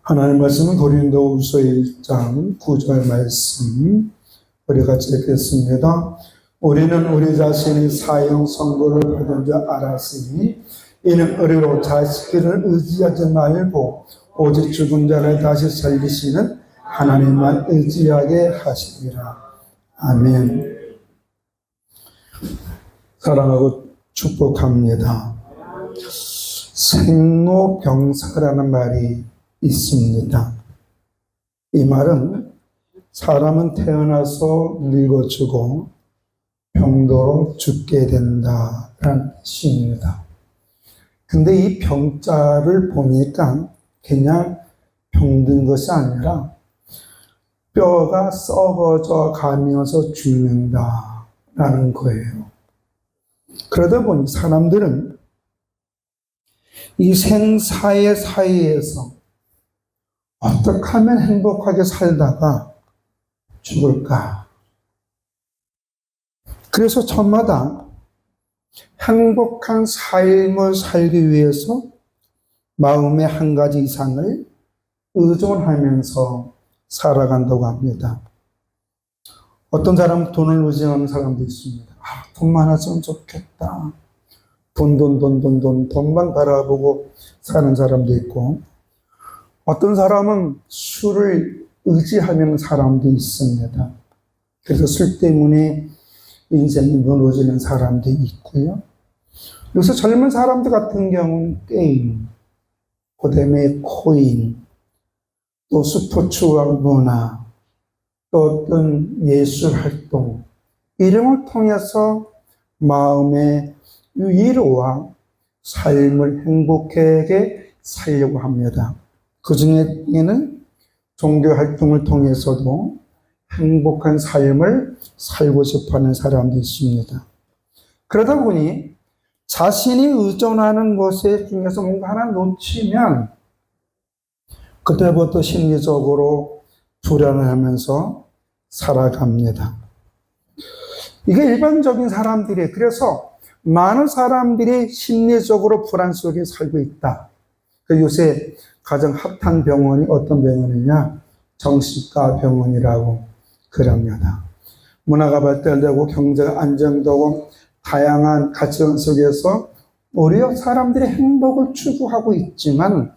하나님 말씀은 고린도후서 1장 9절 말씀 우리 같이 읽겠습니다. 우리는 우리 자신이 사형 선고를 받은 줄 알았으니 이는 의리로 자식들을 의지하지 말고 오직 죽은 자를 다시 살리시는 하나님만 의지하게 하시리라. 아멘. 사랑하고 축복합니다. 생로병사라는 말이 있습니다. 이 말은 사람은 태어나서 늙어지고 병도로 죽게 된다라는 뜻입니다. 근데 이 병자를 보니까 그냥 병든 것이 아니라 뼈가 썩어져 가면서 죽는다라는 거예요. 그러다 보니 사람들은 이 생사의 사이에서 어떻게 하면 행복하게 살다가 죽을까? 그래서 저마다 행복한 삶을 살기 위해서 마음의 한 가지 이상을 의존하면서 살아간다고 합니다. 어떤 사람은 돈을 의존하는 사람도 있습니다. 돈 많았으면 좋겠다. 돈만 바라보고 사는 사람도 있고, 어떤 사람은 술을 의지하는 사람도 있습니다. 그래서 술 때문에 인생이 무너지는 사람도 있고요. 요새 젊은 사람들 같은 경우는 게임, 그 다음에 코인, 또 스포츠와 문화, 또 어떤 예술 활동, 이런 걸 통해서 마음의 위로와 삶을 행복하게 살려고 합니다. 그 중에는 종교 활동을 통해서도 행복한 삶을 살고 싶어 하는 사람도 있습니다. 그러다 보니 자신이 의존하는 것에 중에서 뭔가 하나 놓치면 그때부터 심리적으로 불안해하면서 살아갑니다. 이게 일반적인 사람들이에요. 그래서 많은 사람들이 심리적으로 불안 속에 살고 있다. 요새 가장 핫한 병원이 어떤 병원이냐? 정신과 병원이라고 그럽니다. 문화가 발달되고 경제가 안정되고 다양한 가치관 속에서 오히려 사람들의 행복을 추구하고 있지만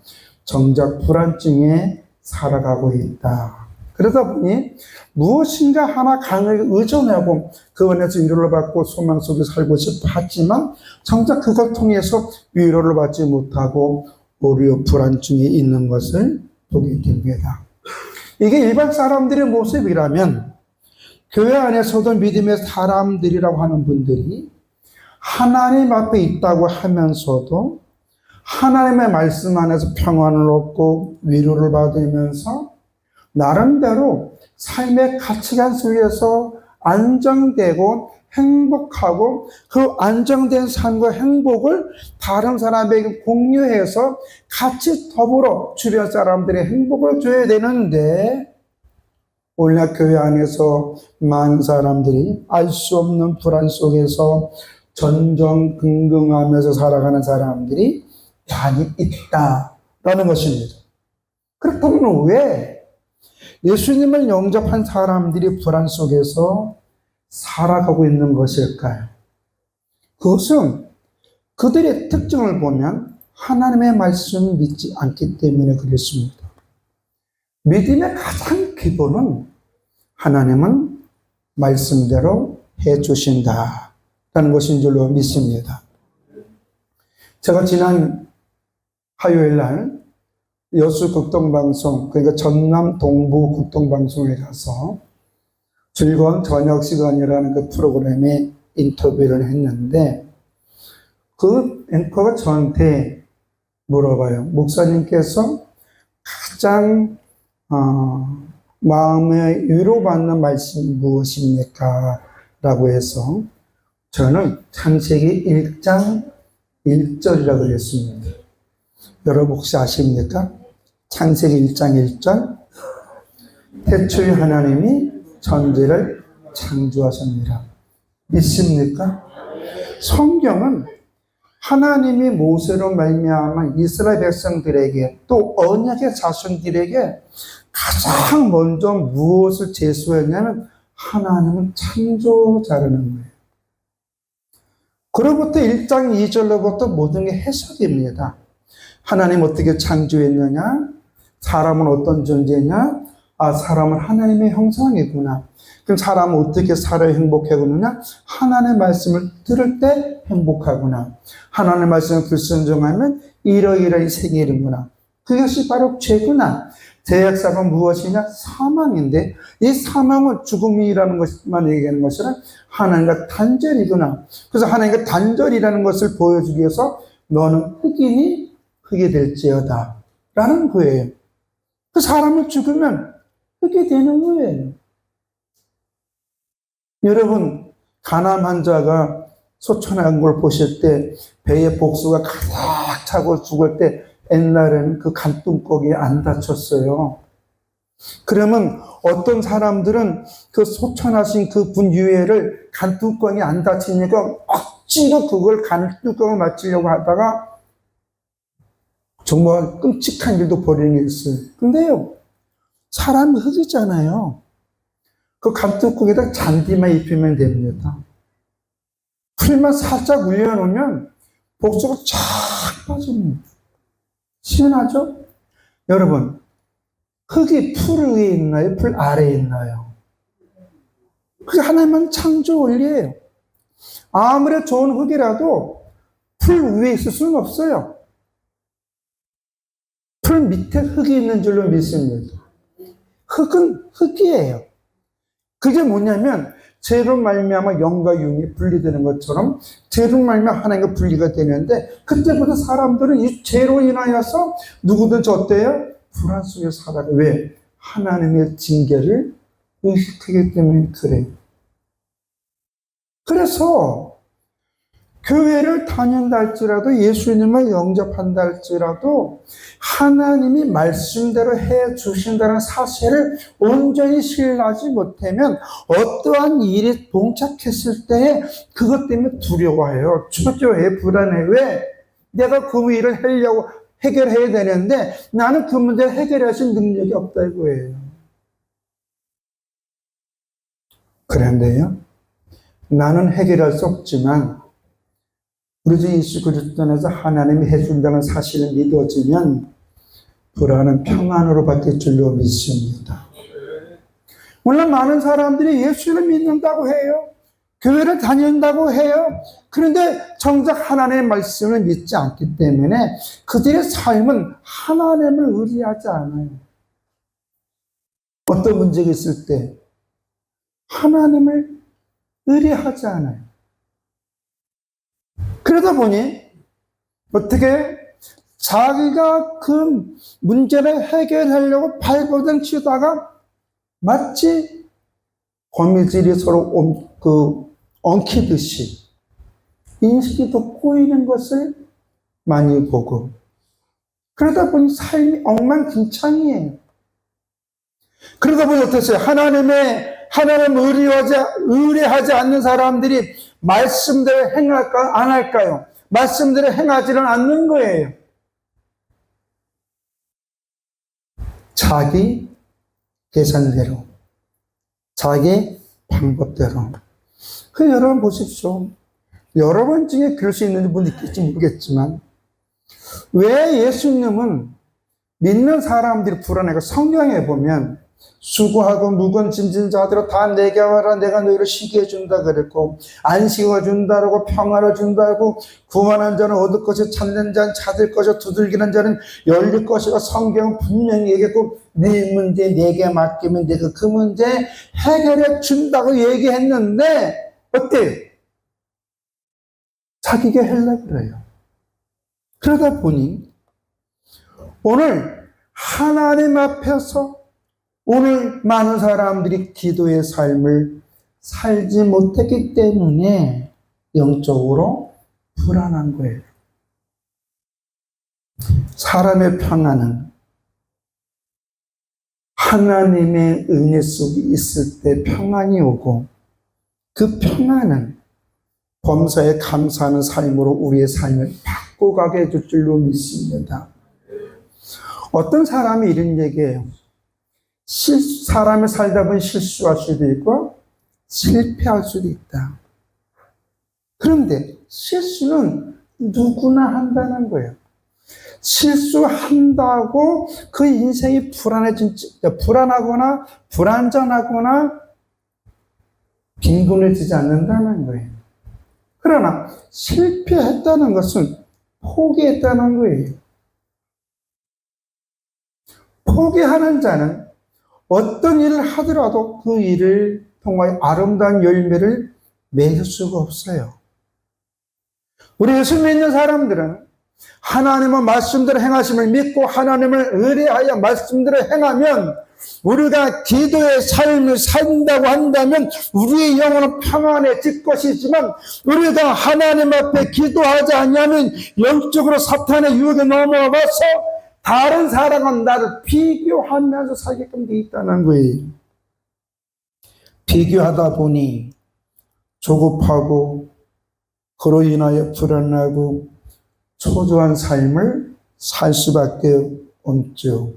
정작 불안증에 살아가고 있다. 그러다 보니 무엇인가 하나 강하게 의존하고 그 안에서 위로를 받고 소망 속에 살고 싶어 하지만 정작 그걸 통해서 위로를 받지 못하고 오히려 불안증에 있는 것을 보게 됩니다. 이게 일반 사람들의 모습이라면 교회 안에서도 믿음의 사람들이라고 하는 분들이 하나님 앞에 있다고 하면서도 하나님의 말씀 안에서 평안을 얻고 위로를 받으면서 나름대로 삶의 가치관 속에서 안정되고 행복하고 그 안정된 삶과 행복을 다른 사람에게 공유해서 같이 더불어 주변 사람들의 행복을 줘야 되는데 오늘날 교회 안에서 많은 사람들이 알 수 없는 불안 속에서 전전긍긍하면서 살아가는 사람들이 많이 있다라는 것입니다. 그렇다면 왜 예수님을 영접한 사람들이 불안 속에서 살아가고 있는 것일까요? 그것은 그들의 특징을 보면 하나님의 말씀을 믿지 않기 때문에 그렇습니다. 믿음의 가장 기본은 하나님은 말씀대로 해주신다라는 것인 줄로 믿습니다. 제가 지난 화요일 날 여수 극동방송, 그러니까 전남 동부 극동방송에 가서 즐거운 저녁 시간이라는 그 프로그램에 인터뷰를 했는데 그 앵커가 저한테 물어봐요. 목사님께서 가장 마음에 위로받는 말씀이 무엇입니까? 라고 해서 저는 창세기 1장 1절이라고 그랬습니다. 여러분 혹시 아십니까? 창세기 1장 1절 태초에 하나님이 천지를 창조하셨느니라. 믿습니까? 성경은 하나님이 모세로 말미암아 이스라엘 백성들에게 또 언약의 자손들에게 가장 먼저 무엇을 제시했냐면 하나님은 창조자라는 거예요. 그로부터 1장 2절로부터 모든 게 해석입니다. 하나님 어떻게 창조했느냐? 사람은 어떤 존재냐? 사람은 하나님의 형상이구나. 그럼 사람은 어떻게 살아야 행복하구나? 하나님의 말씀을 들을 때 행복하구나. 하나님의 말씀을 불순종하면 이러이러한 생일이구나. 그것이 바로 죄구나. 죄악사가 무엇이냐? 사망인데 이 사망은 죽음이라는 것만 얘기하는 것이라 하나님과 단절이구나. 그래서 하나님과 단절이라는 것을 보여주기 위해서 너는 흑인이 흑이 될지어다 라는 거예요. 그 사람을 죽으면 흑이 되는 거예요. 여러분, 간암 환자가 소천한 걸 보실 때 배에 복수가 가득 차고 죽을 때 옛날에는 그 간뚱거기에 안 다쳤어요. 그러면 어떤 사람들은 그 소천하신 그 분 유해를 간뚱거기에 안 다치니까 억지로 그걸 간뚱거기에 맞추려고 하다가 정말 끔찍한 일도 벌이는 게 있어요. 근데요, 사람이 흙이잖아요. 그 간뚱거기에다 잔디만 입히면 됩니다. 풀만 살짝 올려놓으면 복수가 쫙 빠집니다. 시원하죠? 여러분, 흙이 풀 위에 있나요? 풀 아래에 있나요? 그게 하나님은 창조 원리예요. 아무리 좋은 흙이라도 풀 위에 있을 수는 없어요. 풀 밑에 흙이 있는 줄로 믿습니다. 흙은 흙이에요. 그게 뭐냐면 죄로 말미암아 영과 육이 분리되는 것처럼 죄로 말미암아 하나님과 분리가 되는데 그때부터 사람들은 이 죄로 인하여서 누구든지 어때요? 불안 속에 살아가. 왜? 하나님의 징계를 의식하기 때문에 그래요. 그래서 교회를 다닌다 할지라도 예수님을 영접한다 할지라도 하나님이 말씀대로 해 주신다는 사실을 온전히 신뢰하지 못하면 어떠한 일이 봉착했을 때 그것 때문에 두려워해요. 초조해, 불안해. 왜? 내가 그 일을 하려고 해결해야 되는데 나는 그 문제를 해결하실 능력이 없다 이거예요. 그런데요, 나는 해결할 수 없지만 우리 주 예수 그리스도 안에서 하나님이 해준다는 사실을 믿어지면 불안은 평안으로 바뀔 줄로 믿습니다. 물론 많은 사람들이 예수를 믿는다고 해요. 교회를 다닌다고 해요. 그런데 정작 하나님의 말씀을 믿지 않기 때문에 그들의 삶은 하나님을 의지하지 않아요. 어떤 문제가 있을 때 하나님을 의뢰하지 않아요. 그러다 보니 어떻게 자기가 그 문제를 해결하려고 발버둥 치다가 마치 거미줄이 서로 엉키듯이 인식이 돋보이는 것을 많이 보고 그러다 보니 삶이 엉망진창이에요. 그러다 보니 어떠세요? 하나님을 의뢰하지 않는 사람들이 말씀대로 행할까요? 안 할까요? 말씀대로 행하지는 않는 거예요. 자기 계산대로, 자기 방법대로. 여러분 보십시오. 여러분 중에 그럴 수 있는 분 있겠지 모르겠지만 왜 예수님은 믿는 사람들이 불안해가 성경에 보면 수고하고 무거운 짐진 자들아 다 내게 와라 내가 너희를 쉬게 해준다 그랬고 안식을 준다고 평화를 준다고 구원한 자는 얻을 것이 찾는 자는 찾을 것이 두들기는 자는 열릴 것이고 성경은 분명히 얘기했고 네 문제 내게 맡기면 내가 그 문제 해결해 준다고 얘기했는데 어때요? 자기가 하려고 그래요. 그러다 보니 오늘 하나님 앞에서 오늘 많은 사람들이 기도의 삶을 살지 못했기 때문에 영적으로 불안한 거예요. 사람의 평안은 하나님의 은혜 속에 있을 때 평안이 오고 그 평안은 범사에 감사하는 삶으로 우리의 삶을 바꿔가게 해줄 줄로 믿습니다. 어떤 사람이 이런 얘기해요. 사람을 살다 보면 실수할 수도 있고 실패할 수도 있다. 그런데 실수는 누구나 한다는 거예요. 실수한다고 그 인생이 불안하거나 불안전하거나 빈곤해지지 않는다는 거예요. 그러나 실패했다는 것은 포기했다는 거예요. 포기하는 자는 어떤 일을 하더라도 그 일을 통하여 아름다운 열매를 맺을 수가 없어요. 우리 예수 믿는 사람들은 하나님의 말씀대로 행하심을 믿고 하나님을 의뢰하여 말씀대로 행하면 우리가 기도의 삶을 산다고 한다면 우리의 영혼은 평안해질 것이지만 우리가 하나님 앞에 기도하지 않으면 영적으로 사탄의 유혹에 넘어가서 다른 사람과 나를 비교하면서 살게끔 돼 있다는 거예요. 비교하다 보니 조급하고 그로 인하여 불안하고 초조한 삶을 살 수밖에 없죠.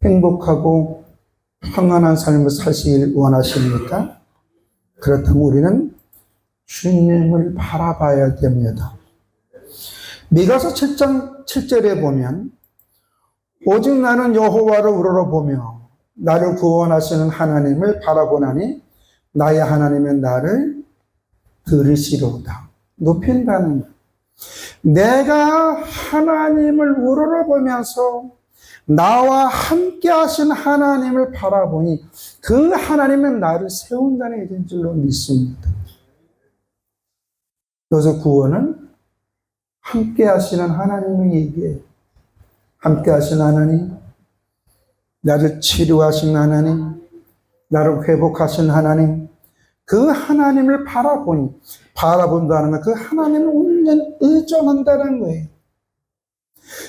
행복하고 평안한 삶을 사시길 원하십니까? 그렇다면 우리는 주님을 바라봐야 됩니다. 미가서 7장 7절에 보면 오직 나는 여호와를 우러러보며 나를 구원하시는 하나님을 바라보나니 나의 하나님은 나를 들으시로다. 높인다는 것. 내가 하나님을 우러러보면서 나와 함께 하신 하나님을 바라보니 그 하나님은 나를 세운다는 얘기인 줄로 믿습니다. 그래서 구원은 함께 하시는 하나님의 얘기예요. 함께 하신 하나님, 나를 치료하신 하나님, 나를 회복하신 하나님, 그 하나님을 바라본다는 건 그 하나님을 온전히 의존한다는 거예요.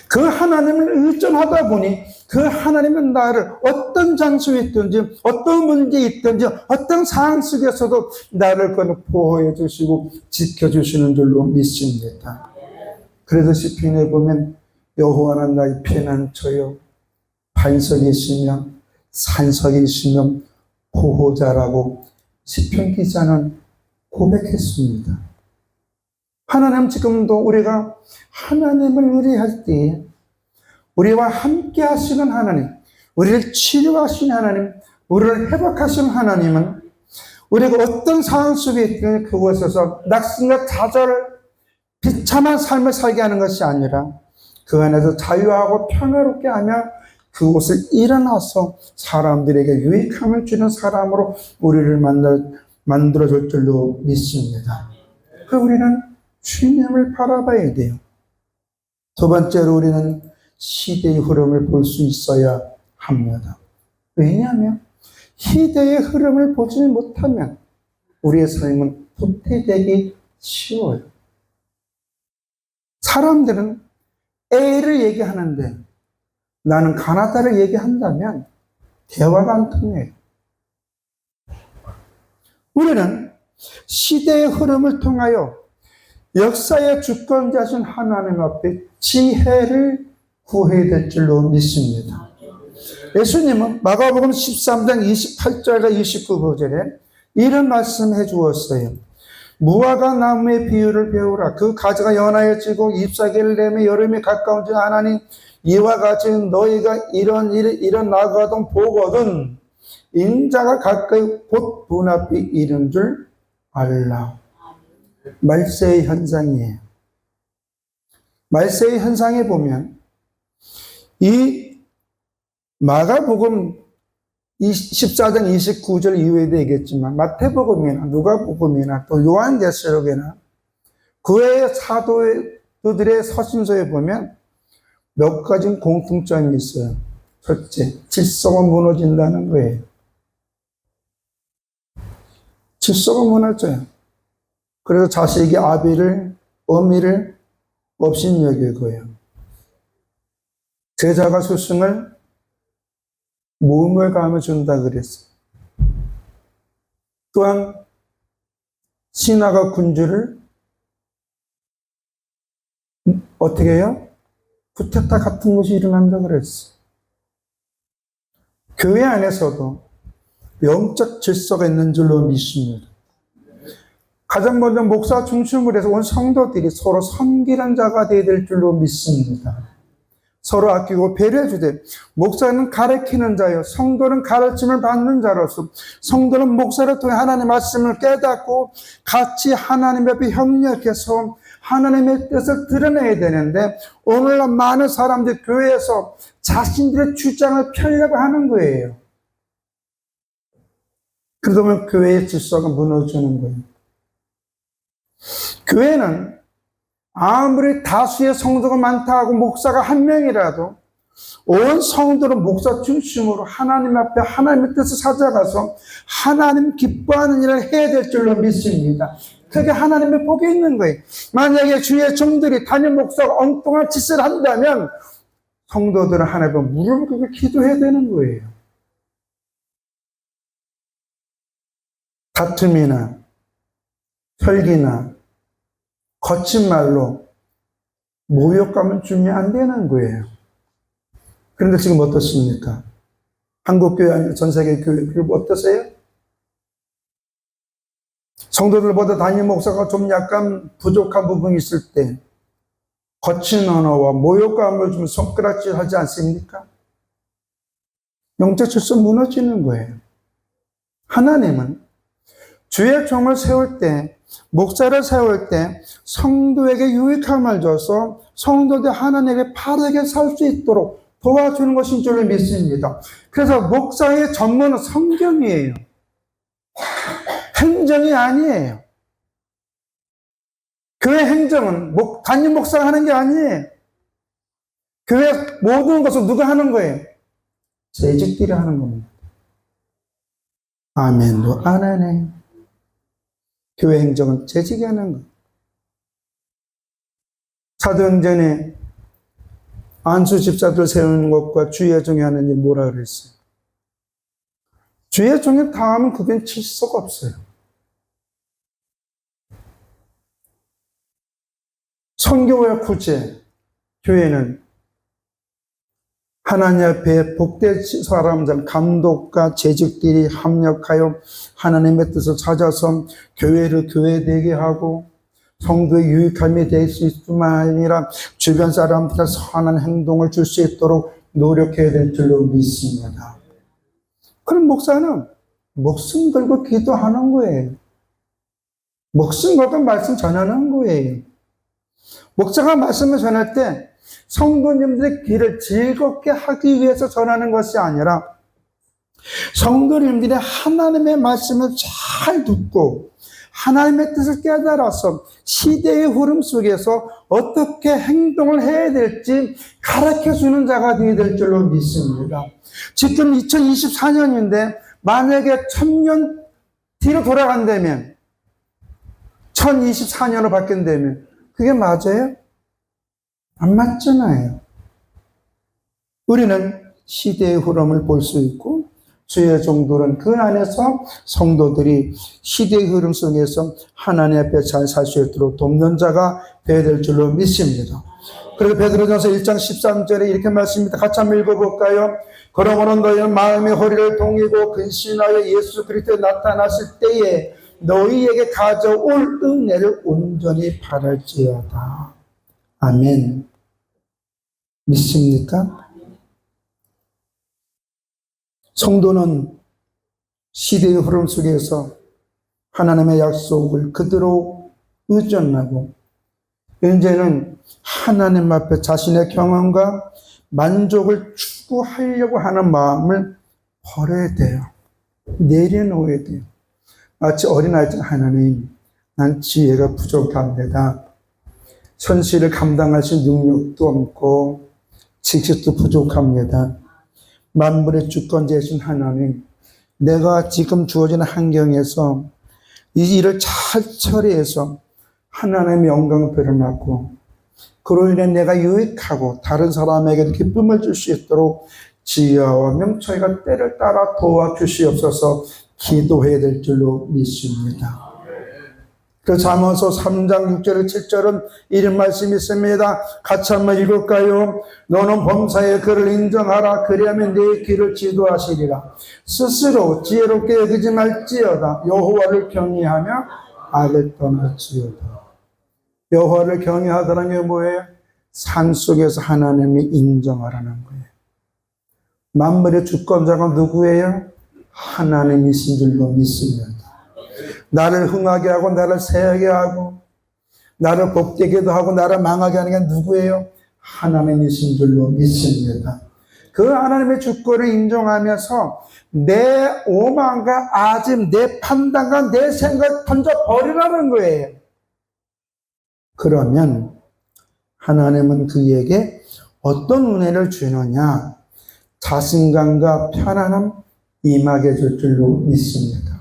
그 하나님을 의존하다 보니 그 하나님은 나를 어떤 장소에 있든지 어떤 문제에 있든지 어떤 상황 속에서도 나를 보호해 주시고 지켜주시는 줄로 믿습니다. 그래서 시편에 보면 여호와는 나의 피난처요 반석이시며 산석이시며 보호자라고 시편 기자는 고백했습니다. 하나님 지금도 우리가 하나님을 의뢰할 때 우리와 함께 하시는 하나님, 우리를 치료하시는 하나님, 우리를 회복하시는 하나님은 우리가 어떤 상황 속에 있든 그곳에서 낙심과 좌절, 비참한 삶을 살게 하는 것이 아니라 그 안에서 자유하고 평화롭게 하며 그곳을 일어나서 사람들에게 유익함을 주는 사람으로 우리를 만들어줄 줄로 믿습니다. 그 우리는 주님을 바라봐야 돼요. 두 번째로 우리는 시대의 흐름을 볼 수 있어야 합니다. 왜냐하면 시대의 흐름을 보지 못하면 우리의 삶은 도태되기 쉬워요. 사람들은 A를 얘기하는데 나는 가나다를 얘기한다면 대화가 안 통해요. 우리는 시대의 흐름을 통하여 역사의 주권자신 하나님 앞에 지혜를 구해야 될 줄로 믿습니다. 예수님은 마가복음 13장 28절과 29절에 이런 말씀해 주었어요. 무화과 나무의 비유를 배우라. 그 가지가 연하여지고 잎사귀를 내며 여름이 가까운지 아나니 이와 같이 너희가 이런 일이 일어나거든 보거든 인자가 가까이 곧 눈앞이 이른 줄 알라. 말세의 현상이에요. 말세의 현상에 보면 이 마가복음 14장 29절 이후에도 얘기했지만 마태복음이나 누가복음이나 또 요한계시록이나 그 외의 사도들의 서신서에 보면 몇 가지 공통점이 있어요. 첫째, 질서가 무너진다는 거예요. 질서가 무너져요. 그래서 자식이 아비를, 어미를 업신여기고요. 제자가 스승을 모험을 감아 준다 그랬어요. 또한 신하가 군주를 어떻게 해요? 쿠데타 같은 것이 일어난다 그랬어. 교회 안에서도 영적 질서가 있는 줄로 믿습니다. 가장 먼저 목사 중심으로 해서 온 성도들이 서로 섬기는 자가 되어야 될 줄로 믿습니다. 서로 아끼고 배려해 주되, 목사는 가르치는 자요, 성도는 가르침을 받는 자로서 성도는 목사를 통해 하나님의 말씀을 깨닫고 같이 하나님 앞에 협력해서 하나님의 뜻을 드러내야 되는데, 오늘날 많은 사람들이 교회에서 자신들의 주장을 펴려고 하는 거예요. 그러다 보면 교회의 질서가 무너지는 거예요. 교회는 아무리 다수의 성도가 많다 하고 목사가 한 명이라도 온 성도는 목사 중심으로 하나님 앞에 하나님의 뜻을 찾아가서 하나님 기뻐하는 일을 해야 될 줄로 믿습니다. 그게 하나님의 복이 있는 거예요. 만약에 주의 종들이 담임 목사가 엉뚱한 짓을 한다면 성도들은 하나님께 무릎을 꿇고 기도해야 되는 거예요. 다툼이나 혈기나 거친 말로 모욕감을 주면 안 되는 거예요. 그런데 지금 어떻습니까? 한국교회 아니라 전 세계 교회 어떠세요? 성도들보다 담임 목사가 좀 약간 부족한 부분이 있을 때 거친 언어와 모욕감을 주면 손가락질 하지 않습니까? 영적 질서 무너지는 거예요. 하나님은 주의 종을 세울 때, 목사를 세울 때 성도에게 유익함을 줘서 성도들 하나님에게 바르게 살 수 있도록 도와주는 것인 줄을 믿습니다. 그래서 목사의 전문은 성경이에요. 행정이 아니에요. 교회 행정은 담임 목사가 하는 게 아니에요. 교회 모든 것을 누가 하는 거예요? 재직들이 하는 겁니다. 아멘도 안 하네. 교회 행정은 재직이 하는 거예요. 사도행전에 안수 집사들 세우는 것과 주의 종이 하는 일 뭐라 그랬어요? 주의 종이 다음은 그게 질서가 없어요. 선교와 구제, 교회는 하나님 앞에 복된 사람들, 감독과 재직들이 합력하여 하나님의 뜻을 찾아서 교회를 교회되게 하고 성도의 유익함이 될 수 있을 뿐만 아니라 주변 사람들한테 선한 행동을 줄 수 있도록 노력해야 될 줄로 믿습니다. 그럼 목사는 목숨 걸고 기도하는 거예요. 목숨 걸고 말씀 전하는 거예요. 목사가 말씀을 전할 때 성도님들의 길을 즐겁게 하기 위해서 전하는 것이 아니라 성도님들이 하나님의 말씀을 잘 듣고 하나님의 뜻을 깨달아서 시대의 흐름 속에서 어떻게 행동을 해야 될지 가르쳐주는 자가 되어야 될 줄로 믿습니다. 지금 2024년인데 만약에 1000년 뒤로 돌아간다면 1024년으로 바뀐다면 그게 맞아요? 안 맞잖아요. 우리는 시대의 흐름을 볼 수 있고 주의 종들은 그 안에서 성도들이 시대의 흐름 속에서 하나님 앞에 잘 살 수 있도록 돕는 자가 되어야 될 줄로 믿습니다. 그래서 베드로전서 1장 13절에 이렇게 말씀입니다. 같이 한번 읽어볼까요? 그러므로 너희는 마음의 허리를 동이고 근신하여 예수 그리스도에 나타나실 때에 너희에게 가져올 은혜를 온전히 바랄지어다. 아멘. 믿습니까? 성도는 시대의 흐름 속에서 하나님의 약속을 그대로 의존하고 이제는 하나님 앞에 자신의 경험과 만족을 추구하려고 하는 마음을 버려야 돼요. 내려놓아야 돼요. 마치 어린아이처럼 하나님, 난 지혜가 부족합니다. 현실을 감당하실 능력도 없고 지식도 부족합니다. 만물의 주권자이신 하나님, 내가 지금 주어진 환경에서 이 일을 잘 처리해서 하나님의 영광을 드러나고 그로 인해 내가 유익하고 다른 사람에게도 기쁨을 줄 수 있도록 지혜와 명철과 때를 따라 도와주시옵소서. 기도해야 될 줄로 믿습니다. 그 잠언서 3장 6절 7절은 이런 말씀이 있습니다. 같이 한번 읽을까요? 너는 범사에 그를 인정하라. 그리하면 네 길을 지도하시리라. 스스로 지혜롭게 여기지 말지어다. 여호와를 경외하며 악을 떠날지어다. 여호와를 경외하다는 게 뭐예요? 산속에서 하나님이 인정하라는 거예요. 만물의 주권자가 누구예요? 하나님이신 줄로 믿습니다. 나를 흥하게 하고 나를 새하게 하고 나를 복되게도 하고 나를 망하게 하는 게 누구예요? 하나님이신 줄로 믿습니다. 그 하나님의 주권을 인정하면서 내 오만과 아집, 내 판단과 내 생각 던져버리라는 거예요. 그러면 하나님은 그에게 어떤 은혜를 주느냐? 자신감과 편안함 임하게 줄 줄로 믿습니다.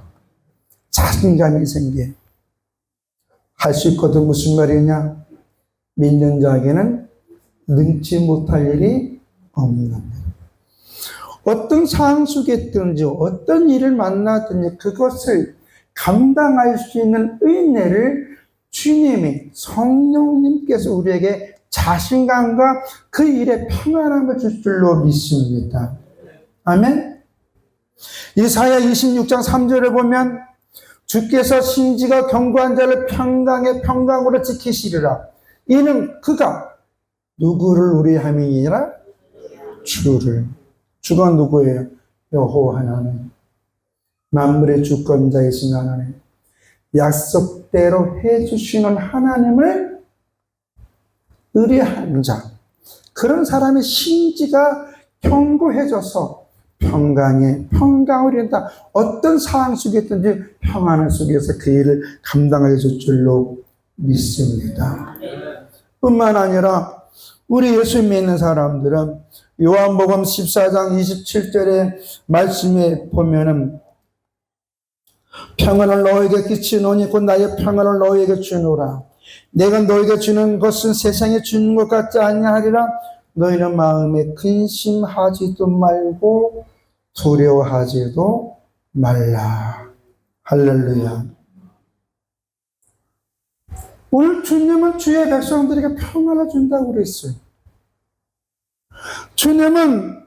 자신감이 생겨. 할 수 있거든. 무슨 말이냐? 믿는 자에게는 능치 못할 일이 없는 것. 어떤 상황 속에 있든지 어떤 일을 만나든지 그것을 감당할 수 있는 은혜를 주님이 성령님께서 우리에게 자신감과 그 일에 평안함을 줄 줄로 믿습니다. 아멘. 이사야 26장 3절에 보면 주께서 신지가 견고한 자를 평강의 평강으로 지키시리라. 이는 그가 누구를 우리 함이니라? 주를. 주가 누구예요? 여호와 하나님. 만물의 주권자이신 하나님. 약속대로 해주시는 하나님을 의뢰하는 자. 그런 사람의 신지가 견고해져서 평강을 이룬다. 어떤 상황 속에 있든지 평안한 속에서 그 일을 감당해 줄 줄로 믿습니다. 뿐만 아니라 우리 예수 믿는 사람들은 요한복음 14장 27절의 말씀에 보면은 평안을 너에게 끼치노니 곧 나의 평안을 너에게 주노라. 내가 너에게 주는 것은 세상에 주는 것 같지 아니하리라. 너희는 마음에 근심하지도 말고 두려워하지도 말라. 할렐루야. 오늘 주님은 주의 백성들에게 평안을 준다고 그랬어요. 주님은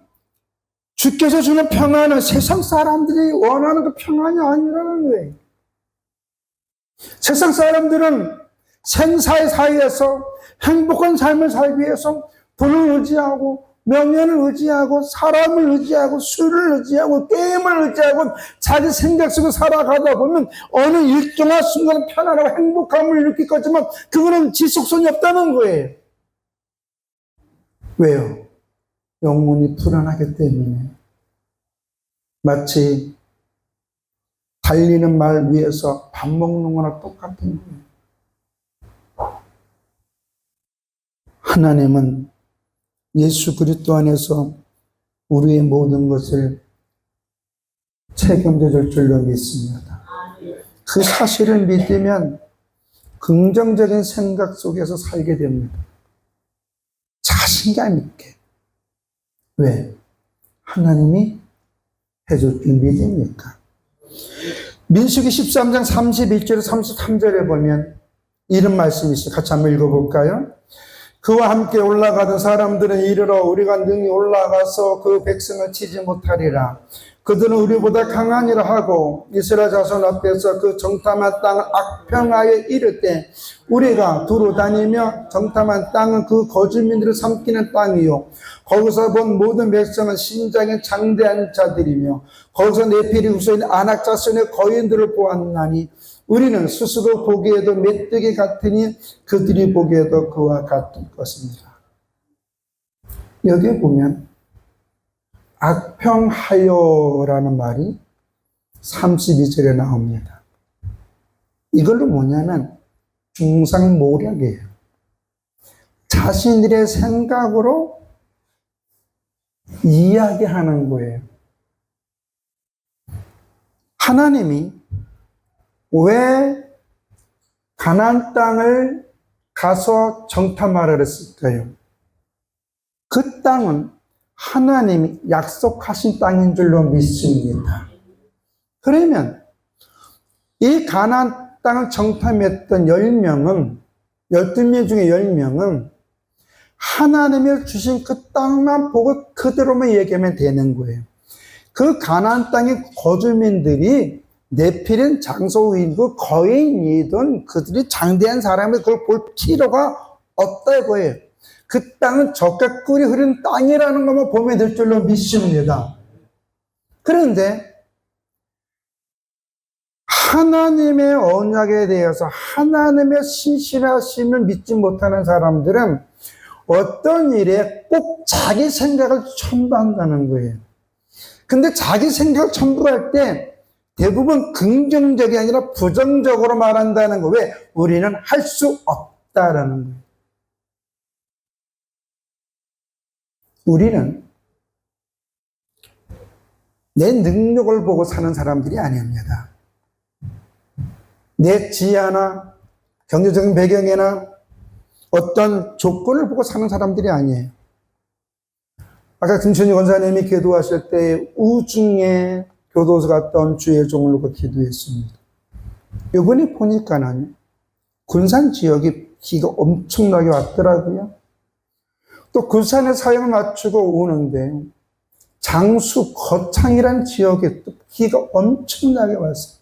주께서 주는 평안은 세상 사람들이 원하는 그 평안이 아니라는 거예요. 세상 사람들은 생사의 사이에서 행복한 삶을 살기 위해서 돈을 의지하고 명예를 의지하고 사람을 의지하고 술을 의지하고 게임을 의지하고 자기 생각 속에 살아가다 보면 어느 일정한 순간 편안하고 행복함을 느낄 거지만 그거는 지속성이 없다는 거예요. 왜요? 영혼이 불안하기 때문에. 마치 달리는 말 위에서 밥 먹는 거나 똑같은 거예요. 하나님은 예수 그리스도 안에서 우리의 모든 것을 책임져 줄 줄로 믿습니다. 그 사실을 믿으면 긍정적인 생각 속에서 살게 됩니다. 자신감 있게. 왜? 하나님이 해줄 줄 믿으니까. 민수기 13장 31절에 33절에 보면 이런 말씀이 있어요. 같이 한번 읽어볼까요? 그와 함께 올라가던 사람들은 이르러 우리가 능히 올라가서 그 백성을 치지 못하리라. 그들은 우리보다 강하니라 하고 이스라엘 자손 앞에서 그 정탐한 땅을 악평하여 이르되 우리가 두루 다니며 정탐한 땅은 그 거주민들을 삼키는 땅이요 거기서 본 모든 백성은 신장이 장대한 자들이며 거기서 네피리 후손인 아낙 자손의 거인들을 보았나니 우리는 스스로 보기에도 메뚜기 같으니 그들이 보기에도 그와 같을 것입니다. 여기에 보면 악평하여라는 말이 32절에 나옵니다. 이걸로 뭐냐면 중상모략이에요. 자신들의 생각으로 이야기하는 거예요. 하나님이 왜 가나안 땅을 가서 정탐하라 그랬을까요? 그 땅은 하나님이 약속하신 땅인 줄로 믿습니다. 그러면 이 가나안 땅을 정탐했던 10명은, 12명 중에 10명은 하나님이 주신 그 땅만 보고 그대로만 얘기하면 되는 거예요. 그 가나안 땅의 거주민들이 네피림 장소인이고 거인이든 그들이 장대한 사람이 그걸 볼 필요가 없다고 해요. 그 땅은 젖과 꿀이 흐르는 땅이라는 것만 보면 될 줄로 믿습니다. 그런데 하나님의 언약에 대해서 하나님의 신실하심을 믿지 못하는 사람들은 어떤 일에 꼭 자기 생각을 첨부한다는 거예요. 근데 자기 생각을 첨부할 때 대부분 긍정적이 아니라 부정적으로 말한다는 거. 왜? 우리는 할 수 없다라는 거예요. 우리는 내 능력을 보고 사는 사람들이 아닙니다. 내 지혜나 경제적인 배경이나 어떤 조건을 보고 사는 사람들이 아니에요. 아까 김천희 권사님이 기도하실 때 우중에 교도소 갔다 온 주의 종을 놓고 기도했습니다. 이번에 보니까는 군산 지역이 비가 엄청나게 왔더라고요. 또 군산에 사역을 마치고 오는데 장수 거창이라는 지역에 또 비가 엄청나게 왔어요.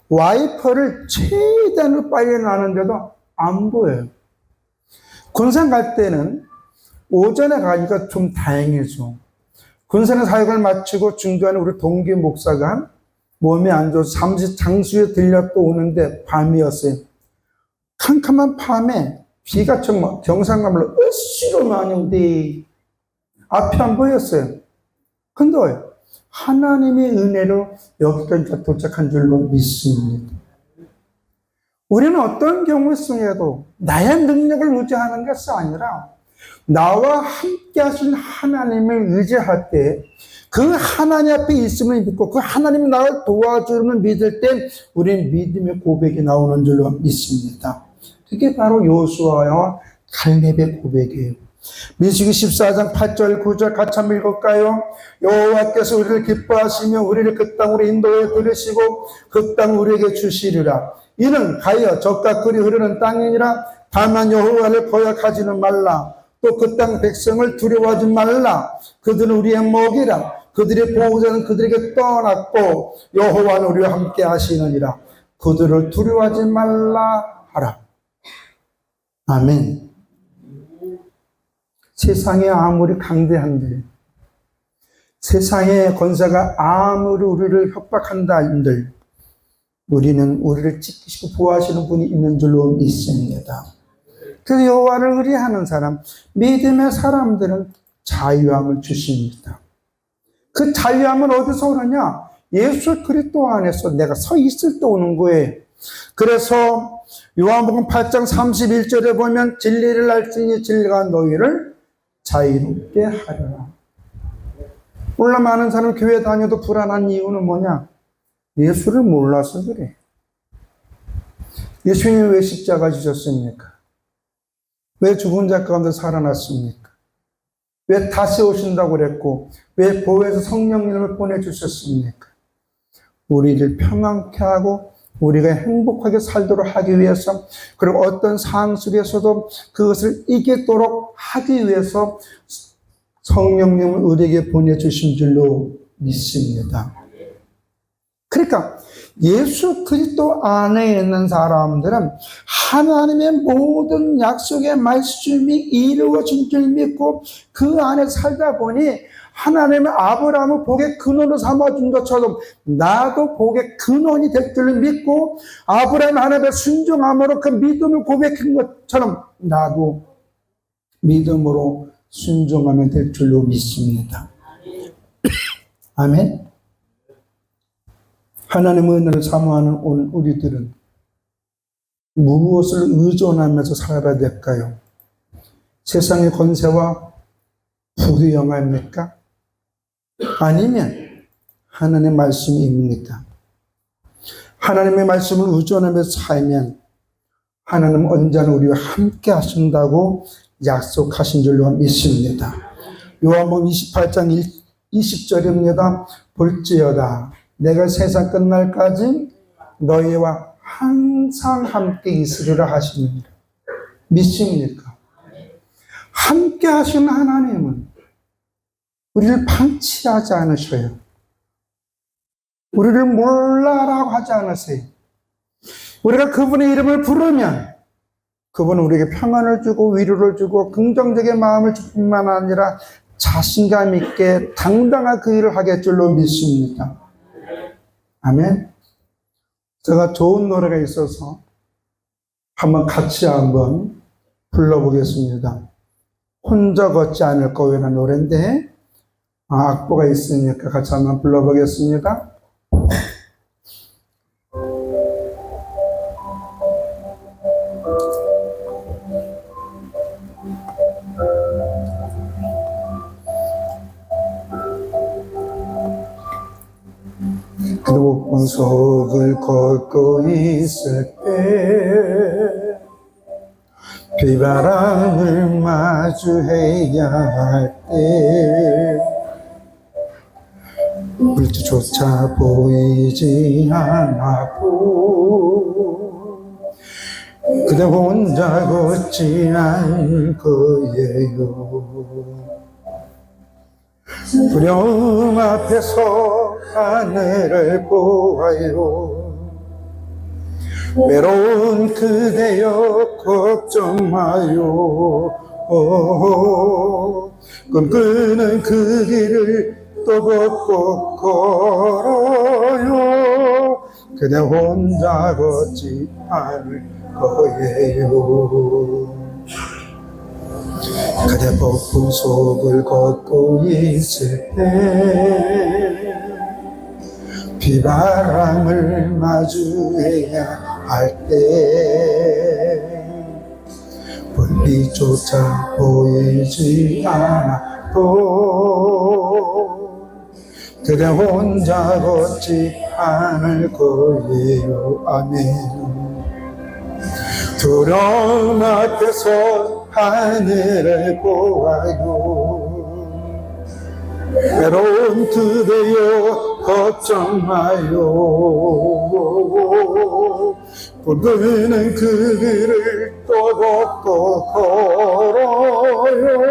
와이퍼를 최대한으로 빨리 나는데도 안 보여요. 군산 갈 때는 오전에 가니까 좀 다행이죠. 군산에 사역을 마치고 중간에 우리 동기 목사가 몸이 안 좋아서 잠시 장수에 들려 또 오는데 밤이었어요. 캄캄한 밤에 비가 정말 경상남으로 으시로 많이 오는데 앞이 안 보였어요. 근데 하나님의 은혜로 여기까지 도착한 줄로 믿습니다. 우리는 어떤 경우 속에도 나의 능력을 의지하는 것이 아니라 나와 함께 하신 하나님을 의지할 때 그 하나님 앞에 있음을 믿고 그 하나님이 나를 도와주는 믿을 때 우리는 믿음의 고백이 나오는 줄로 믿습니다. 그게 바로 여호수아와 갈렙의 고백이에요. 민수기 14장 8절 9절 같이 한번 읽을까요? 여호와께서 우리를 기뻐하시며 우리를 그 땅으로 인도해 들으시고 그 땅을 우리에게 주시리라. 이는 가여 젖과 꿀이 흐르는 땅이니라. 다만 여호와를 거역하지는 말라. 또 그 땅 백성을 두려워하지 말라. 그들은 우리의 먹이라. 그들의 보호자는 그들에게 떠났고 여호와는 우리와 함께 하시느니라. 그들을 두려워하지 말라 하라. 아멘. 세상에 아무리 강대한들, 세상의 권세가 아무리 우리를 협박한다 한들 우리는 우리를 지키시고 보호하시는 분이 있는 줄로 믿습니다. 그 여호와를 의뢰하는 사람, 믿음의 사람들은 자유함을 주십니다. 그 자유함은 어디서 오느냐? 예수 그리스도 안에서 내가 서 있을 때 오는 거예요. 그래서 요한복음 8장 31절에 보면 진리를 알지니 진리가 너희를 자유롭게 하려라. 물론 많은 사람 교회 다녀도 불안한 이유는 뭐냐? 예수를 몰라서 그래. 예수님이 왜 십자가 지셨습니까? 왜 죽은 자 가운데 살아났습니까? 왜 다시 오신다고 그랬고 왜 보혜사 성령님을 보내주셨습니까? 우리를 평안케 하고 우리가 행복하게 살도록 하기 위해서, 그리고 어떤 상황 속에서도 그것을 이기도록 하기 위해서 성령님을 우리에게 보내주신 줄로 믿습니다. 그러니까 예수 그리스도 안에 있는 사람들은 하나님의 모든 약속의 말씀이 이루어진 줄 믿고 그 안에 살다 보니 하나님의 아브라함을 복의 근원으로 삼아준 것처럼 나도 복의 근원이 될 줄을 믿고 아브라함 하나님의 순종함으로 그 믿음을 고백한 것처럼 나도 믿음으로 순종하면 될 줄로 믿습니다. 아멘. 하나님의 은혜를 사모하는 오늘 우리들은 무엇을 의존하면서 살아야 될까요? 세상의 권세와 부귀 영화입니까? 아니면 하나님의 말씀입니까? 하나님의 말씀을 의존하면서 살면 하나님은 언제나 우리와 함께 하신다고 약속하신 줄로 믿습니다. 요한복음 28장 20절입니다. 볼지어다 내가 세상 끝날까지 너희와 항상 함께 있으리라 하십니다. 믿습니까? 함께 하시는 하나님은 우리를 방치하지 않으셔요. 우리를 몰라라고 하지 않으세요. 우리가 그분의 이름을 부르면 그분은 우리에게 평안을 주고 위로를 주고 긍정적인 마음을 줄 뿐만 아니라 자신감 있게 당당한 그 일을 하게 할 줄로 믿습니다. 아멘. 제가 좋은 노래가 있어서 같이 한번 불러보겠습니다. 혼자 걷지 않을 거라는 노래인데 악보가 있으니까 같이 한번 불러보겠습니다. 높은 속을 걷고 있을 때 비바람을 마주해야 할 때 물조차 보이지 않아도 그대 혼자 걷지 않을 거예요. 두려움 앞에서 하늘을 보아요. 외로운 그대여 걱정 마요. 꿈꾸는 그 길을 또 걷고 걸어요. 그대 혼자 걷지 않을 거예요. 그대 폭풍 속을 걷고 있을 때 비바람을 마주해야 할 때 불빛조차 보이지 않아도 그대 혼자 걷지 않을 거예요. 아멘. 두려움 앞에서 하늘을 보아요. 외로운 그대여 걱정 마요. 꿈꾸는 그 길을 또 걷고 걸어요.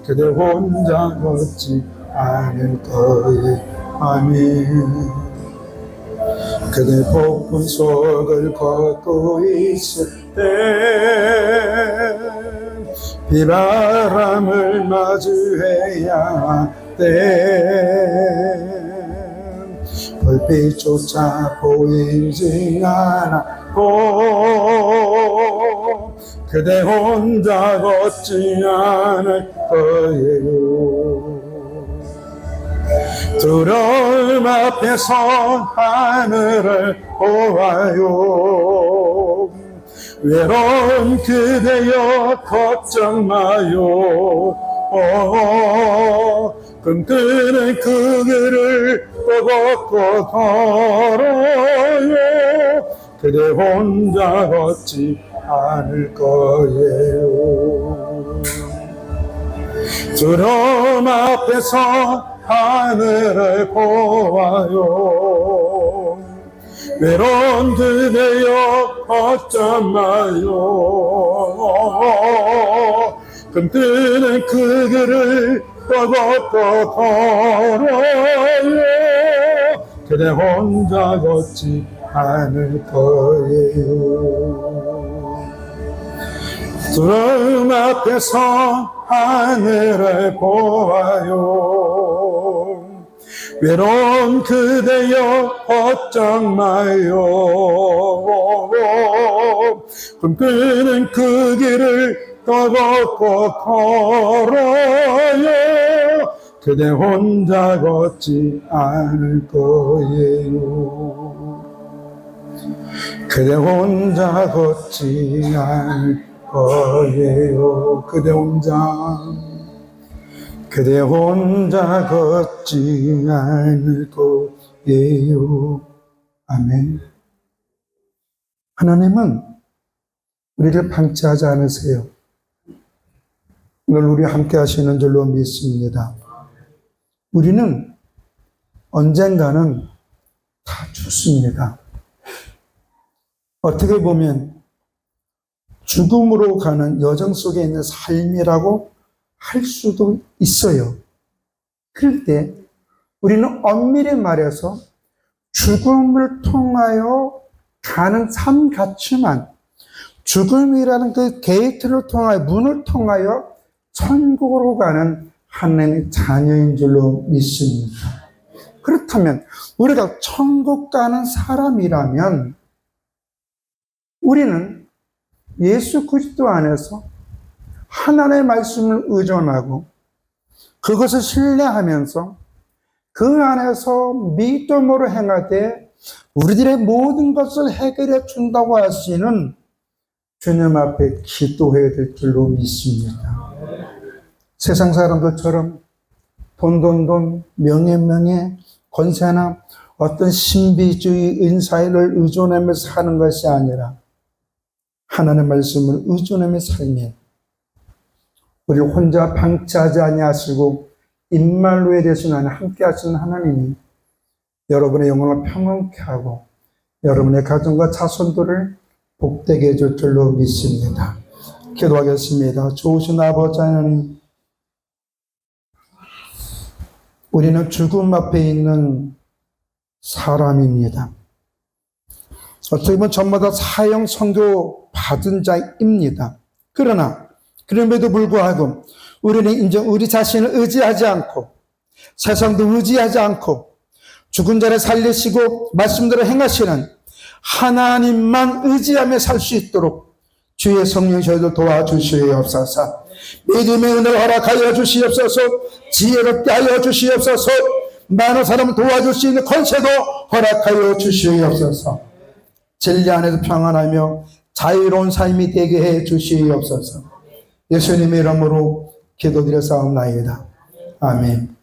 그대 혼자 걷지 않을 거예요. 아멘. 그대 폭풍 속을 걷고 있을 때 비바람을 마주해야 할 때 불빛조차 보이지 않아도 그대 혼자 걷지 않을 거예요. 두려움 앞에서 하늘을 보아요. 외로운 그대여 걱정 마요. 꿈꾸는 그 길을 또 걷고 걸어요. 그대 혼자 걷지 않을 거예요. 두려움 앞에서 하늘을 보아요. 외로운 그대여 걱정 마요. 꿈꾸는 그 길을 또 걷고 걸어요. 그대 혼자 걷지 않을 거예요. 두려움 앞에서 하늘을 보아요. 외로운 그대여 걱정 마요. 꿈꾸는 그 길을 또 걷고 걸어요. 그대 혼자 걷지 않을 거예요. 그대 혼자 걷지 않을 거예요. 그대 혼자 걷지 않을 거예요. 아멘. 하나님은 우리를 방치하지 않으세요. 늘 우리 함께 하시는 줄로 믿습니다. 우리는 언젠가는 다 죽습니다. 어떻게 보면 죽음으로 가는 여정 속에 있는 삶이라고 할 수도 있어요. 그럴 때 우리는 엄밀히 말해서 죽음을 통하여 가는 삶 같지만 죽음이라는 그 게이트를 통하여, 문을 통하여 천국으로 가는 하나님의 자녀인 줄로 믿습니다. 그렇다면 우리가 천국 가는 사람이라면 우리는 예수 그리스도 안에서 하나님의 말씀을 의존하고 그것을 신뢰하면서 그 안에서 믿음으로 행하되 우리들의 모든 것을 해결해 준다고 하시는 주님 앞에 기도해야 될 줄로 믿습니다. 세상 사람들처럼 돈, 명예, 권세나 어떤 신비주의, 은사를 의존하며 사는 것이 아니라 하나님의 말씀을 의존하며 살면 우리를 혼자 방치하지 아니하시고 임말로에 대해서는 함께 하시는 하나님이 여러분의 영혼을 평안케 하고 여러분의 가정과 자손들을 복되게 해줄 줄로 믿습니다. 기도하겠습니다. 좋으신 아버지 하나님, 우리는 죽음 앞에 있는 사람입니다. 어떻게 보면 전마다 사형 선고 받은 자입니다. 그러나 그럼에도 불구하고 우리는 인정 우리 자신을 의지하지 않고 세상도 의지하지 않고 죽은 자를 살리시고 말씀대로 행하시는 하나님만 의지하며 살 수 있도록 주의 성령 저희들 도와주시옵소서. 믿음의 은혜를 허락하여 주시옵소서. 지혜롭게 하여 주시옵소서. 많은 사람을 도와줄 수 있는 권세도 허락하여 주시옵소서. 진리 안에서 평안하며 자유로운 삶이 되게 해 주시옵소서. 예수님의 이름으로 기도드려 싸움나이다. 아멘.